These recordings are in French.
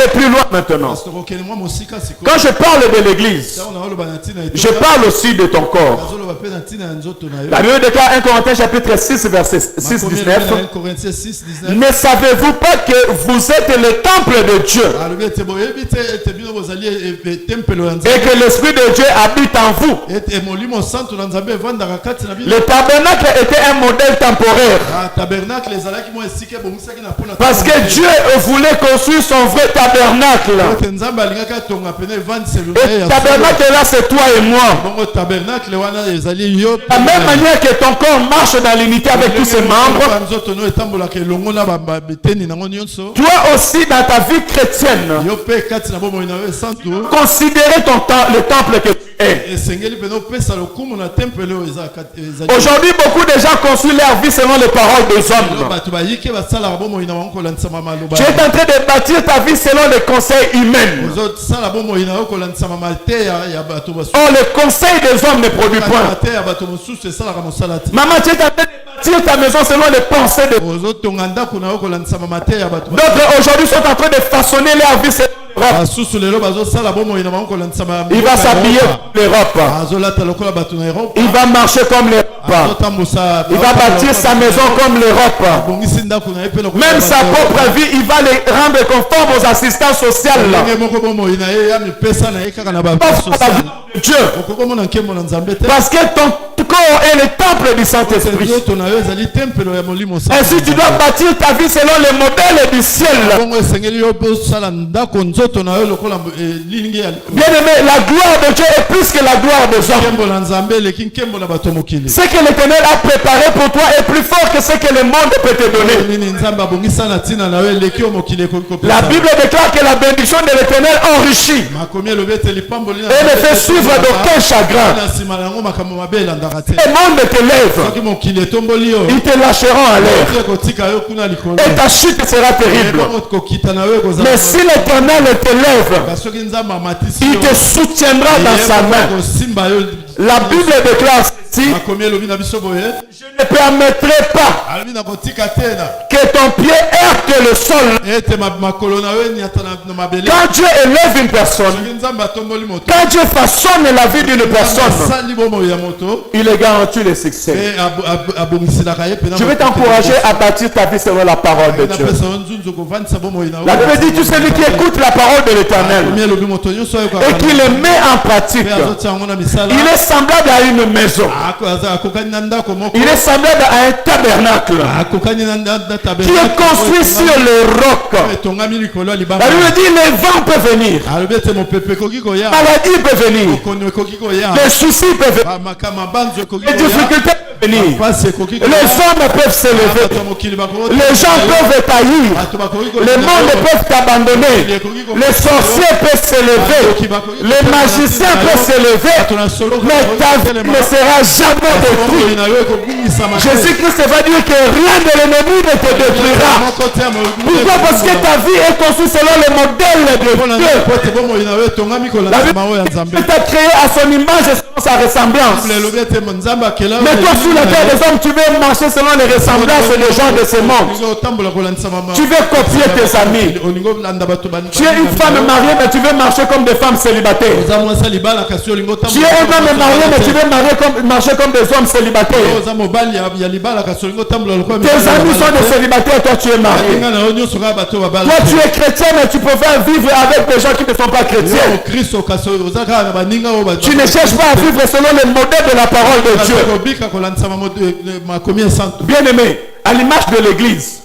aller plus loin maintenant. Quand je parle de l'église, je parle aussi de ton corps. La Bible déclare 1 Corinthiens chapitre 6, verset 6-19. Ne savez-vous pas que vous êtes le temple de Dieu et que l'Esprit de Dieu habite en vous? Le tabernacle était un modèle temporaire. Parce que Dieu voulait construire son vrai tabernacle. Et le tabernacle là, c'est toi et moi. De la même manière que ton corps marche dans l'unité avec tous ses membres, toi aussi dans ta vie chrétienne, considérez le temple que tu es. Aujourd'hui, beaucoup de gens construisent leur vie selon les paroles des hommes. Tu es en train de bâtir ta vie selon les conseils humains. Or, le conseil des hommes ne produit point. Maman, tu es en train de bâtir ta maison selon les pensées de d'autres aujourd'hui sont en train de façonner leur vie selon l'Europe. Il va s'habiller comme l'Europe. Il va marcher comme l'Europe. Il va bâtir sa maison comme l'Europe. Même sa propre vie, il va les rendre conformes aux assistants sociaux. Dieu. Parce que ton corps est le temple du Saint-Esprit. Ainsi tu dois bâtir ta vie selon le modèle du ciel. Bien aimé, la gloire de Dieu est plus que la gloire des hommes. Ce que l'Éternel a préparé pour toi est plus fort que ce que le monde peut te donner. La Bible déclare que la bénédiction de l'Éternel enrichit et ne fait suivre d'aucun chagrin. Le monde te lève, ils te lâcheront à l'air et ta chute sera terrible. Mais si l'Éternel te lève, il te soutiendra dans sa main. La Bible déclare ceci: je ne permettrai pas que ton pied heurte le sol. Quand Dieu élève une personne, quand Dieu façonne la vie d'une personne, il est garanti le succès. Je vais t'encourager à bâtir ta vie selon la parole de Dieu. La Bible dit: tout celui qui écoute la parole de l'Éternel et qui le met en pratique, il est semblable à une maison. Il est semblable à un tabernacle qui est construit sur le roc. La Bible dit: les vents peuvent venir, maladie peut venir, les soucis peuvent venir, les difficultés peuvent venir, les hommes peuvent s'élever, les gens peuvent taillir, les mondes peuvent t'abandonner, les sorciers peuvent s'élever, les magiciens peuvent s'élever, mais ta vie ne sera jamais détruite. Jésus-Christ va dire que rien de l'ennemi ne te détruira. Pourquoi? Parce que ta vie est construite selon le modèle de Dieu. La Bible t'a créé à son image et selon sa ressemblance. Mais toi, sur la terre des hommes, tu veux marcher selon les ressemblances des gens de ce monde. Tu veux copier tes amis. Tu es une femme mariée, mais tu veux marcher comme des femmes célibataires. Tu es un homme marié, mais tu veux marcher comme des hommes célibataires. Tes amis sont des célibataires, toi tu es marié. Toi tu es chrétien, mais tu préfères vivre avec des gens qui ne sont pas chrétiens. Tu ne cherches pas à vivre selon le modèle de la parole de Dieu. Bien aimé, à l'image de l'église,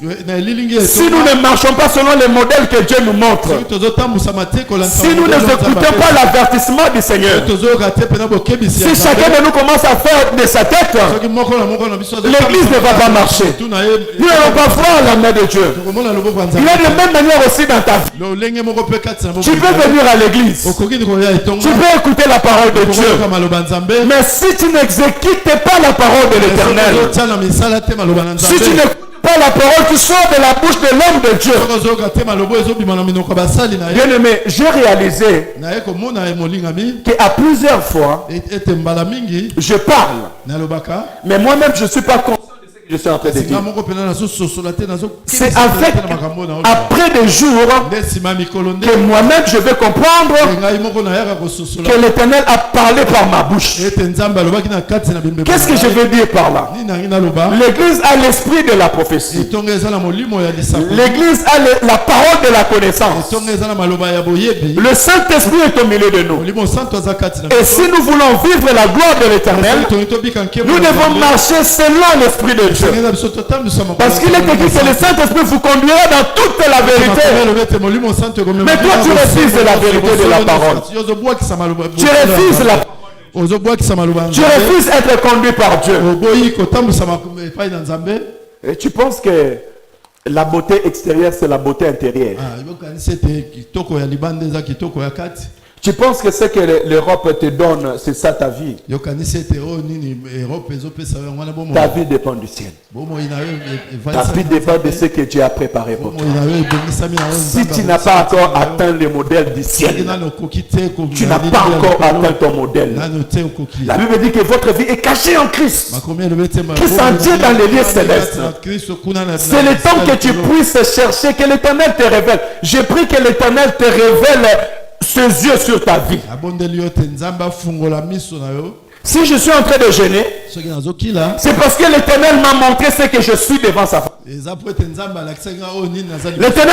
si nous ne marchons pas selon les modèles que Dieu nous montre, si nous ne écoutons pas l'avertissement du Seigneur, si chacun de nous commence à faire de sa tête, l'église ne va pas marcher. Nous n'allons pas voir la main de Dieu. Il est de la même manière aussi dans ta vie. Tu peux venir à l'église, tu peux écouter la parole de Dieu, mais si tu n'exécutes pas la parole de l'Éternel, si tu n'écoutes pas la parole qui sort de la bouche de l'homme de Dieu. Bien aimé, j'ai réalisé qu'à plusieurs fois, je parle, mais moi-même je ne suis pas conscient je suis en train de dire. C'est en fait après des jours que moi-même je vais comprendre que l'Éternel a parlé par ma bouche. Qu'est-ce que je veux dire par là? L'église a l'esprit de la prophétie. L'église a la parole de la connaissance. Le Saint-Esprit est au milieu de nous. Et si nous voulons vivre la gloire de l'Éternel, nous devons marcher selon l'Esprit de Dieu. Parce qu'il est écrit que le Saint-Esprit vous conduira dans toute la vérité. Mais toi, tu refuses la vérité de la parole. Tu refuses la parole. Tu refuses être conduit par Dieu. Et tu penses que la beauté extérieure, c'est la beauté intérieure. Tu penses que ce que l'Europe te donne, c'est ça ta vie. Ta vie dépend du ciel. Ta vie dépend de ce que Dieu a préparé pour toi. Si tu n'as pas encore atteint le modèle du ciel, tu n'as pas encore atteint ton modèle. La Bible dit que votre vie est cachée en Christ. Christ en Dieu dans les lieux célestes. C'est le temps que tu puisses chercher, que l'Éternel te révèle. Je prie que l'Éternel te révèle ses yeux sur ta vie. Si je suis en train de gêner, c'est parce que l'Éternel m'a montré ce que je suis devant sa face. L'Éternel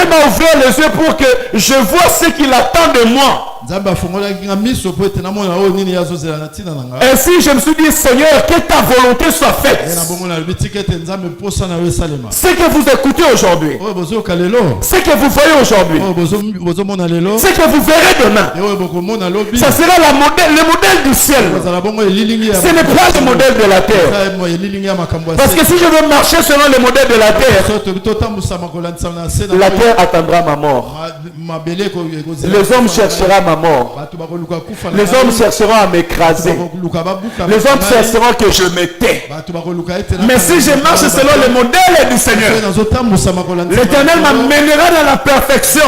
m'a ouvert les yeux pour que je vois ce qu'il attend de moi. Ainsi, je me suis dit, Seigneur, que ta volonté soit faite. Ce que vous écoutez aujourd'hui, ce que vous voyez aujourd'hui, ce que vous verrez demain, ça sera le modèle du ciel. Ce n'est pas le modèle de la terre. Parce que si je veux marcher selon le modèle de la terre attendra ma mort. Les hommes chercheront ma mort. Les hommes chercheront à m'écraser. Les hommes chercheront que je me tais. Mais si je marche selon le modèle du Seigneur, l'Éternel m'amènera dans la perfection.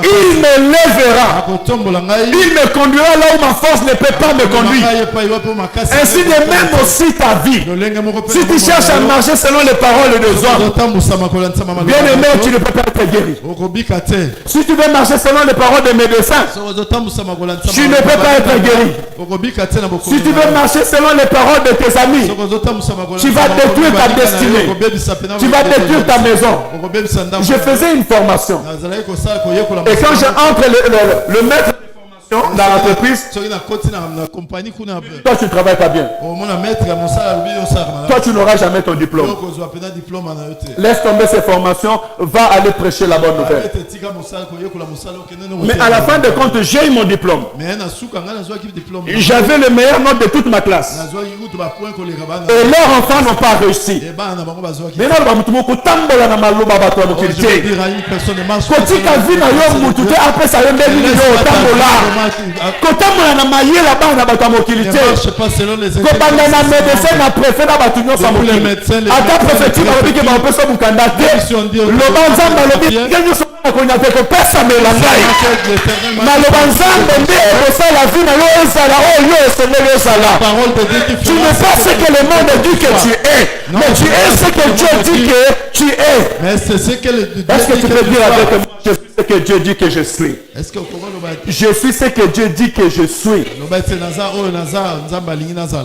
Il me lèvera. Il me conduira là où ma force ne peut pas me conduire. Ainsi de même aussi ta vie. Si tu cherches à marcher selon les paroles des hommes, bien aimé, tu ne peux pas être guéri. Si tu veux marcher selon les paroles des médecins, tu ne peux pas être guéri. Si tu veux marcher selon les paroles de tes amis, tu vas détruire ta destinée. Tu vas détruire ta maison. Je faisais une formation. Et quand j'entre le maître dans l'entreprise, toi tu ne travailles pas bien. Toi tu n'auras jamais ton diplôme. Laisse tomber ces formations, va aller prêcher la bonne nouvelle. Mais à la fin de compte, j'ai eu mon diplôme. J'avais le meilleur nom de toute ma classe. Et leurs enfants n'ont pas réussi. Kotambola na mayela bana bato mokili te. Kobanda na médecin na préfet na bato nyonso mokili. Ata prophétique ba biki ba pesa bukanda te. Loba nzamba lobi nyonso na konya te ko pesa melangai. Na loba nzamba nde ko la vie na yo ezala oyo esengeli ezala. Tu n'es pas ce que le monde dit que tu es, mais tu es ce que Dieu dit que tu es. Mais c'est ce que est-ce que tu peux dire avec moi? Je suis ce que Dieu dit que je suis. Je suis ce que Dieu dit que je suis.